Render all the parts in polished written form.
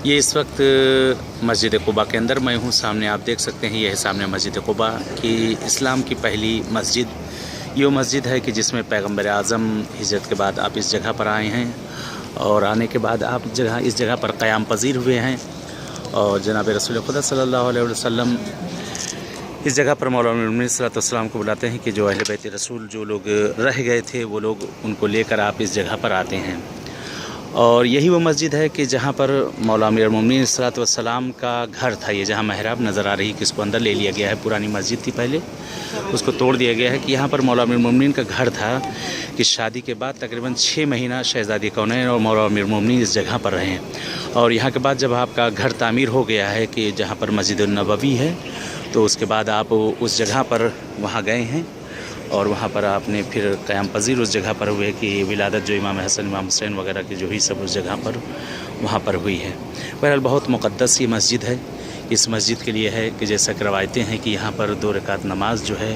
یہ اس وقت مسجد قباء کے اندر میں ہوں. سامنے آپ دیکھ سکتے ہیں، یہ ہے سامنے مسجد قباء کی اسلام کی پہلی مسجد. یہ مسجد ہے کہ جس میں پیغمبر اعظم ہجرت کے بعد آپ اس جگہ پر آئے ہیں، اور آنے کے بعد آپ اس جگہ پر قیام پذیر ہوئے ہیں. اور جناب رسول خدا صلی اللہ علیہ وسلم اس جگہ پر مولا امیر المومنین صلی اللہ علیہ وسلم کو بلاتے ہیں کہ جو اہل بیت رسول جو لوگ رہ گئے تھے وہ لوگ ان کو لے کر آپ اس جگہ پر آتے ہیں. اور یہی وہ مسجد ہے کہ جہاں پر مولا امیر المومنین صلی اللہ علیہ وسلم کا گھر تھا. یہ جہاں محراب نظر آ رہی ہے کہ اس کو اندر لے لیا گیا ہے، پرانی مسجد تھی پہلے، اس کو توڑ دیا گیا ہے کہ یہاں پر مولا امیر المومنین کا گھر تھا کہ شادی کے بعد تقریباً 6 مہینہ شہزادی کونین اور مولا امیر المومنین اس جگہ پر رہے. اور یہاں کے بعد جب آپ کا گھر تعمیر ہو گیا ہے کہ جہاں پر مسجد النبوی ہے، تو اس کے بعد آپ اس جگہ پر وہاں گئے ہیں، اور وہاں پر آپ نے پھر قیام پذیر اس جگہ پر ہوئے کہ ولادت جو امام حسن امام حسین وغیرہ کی جو ہی سب اس جگہ پر وہاں پر ہوئی ہے. بہرحال بہت مقدس یہ مسجد ہے. اس مسجد کے لیے ہے کہ جیسا کہ روایتیں ہیں کہ یہاں پر 2 رکعت نماز جو ہے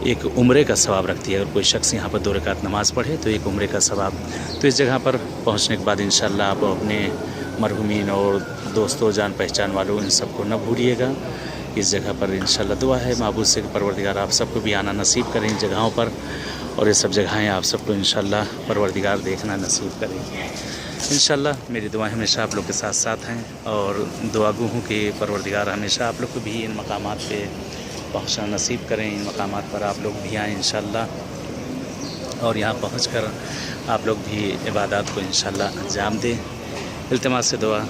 ایک عمرے کا ثواب رکھتی ہے. اگر کوئی شخص یہاں پر 2 رکعت نماز پڑھے تو ایک عمرے کا ثواب. تو اس جگہ پر پہنچنے کے بعد انشاءاللہ آپ اپنے مرحومین اور دوستوں جان پہچان والوں ان سب کو نہ بھولیے گا. اس جگہ پر انشاءاللہ دعا ہے معبود سے کہ پروردگار آپ سب کو بھی آنا نصیب کریں ان جگہوں پر، اور یہ سب جگہیں آپ سب کو انشاءاللہ پروردگار دیکھنا نصیب کریں. انشاءاللہ میری دعائیں ہمیشہ آپ لوگ کے ساتھ ساتھ ہیں، اور دعا گو ہوں کہ پروردگار ہمیشہ آپ لوگ کو بھی ان مقامات پہ پہنچنا نصیب کریں. ان مقامات پر آپ لوگ بھی آئیں انشاءاللہ، اور یہاں پہنچ کر آپ لوگ بھی عبادات کو انشاءاللہ انجام دیں. التماس سے دعا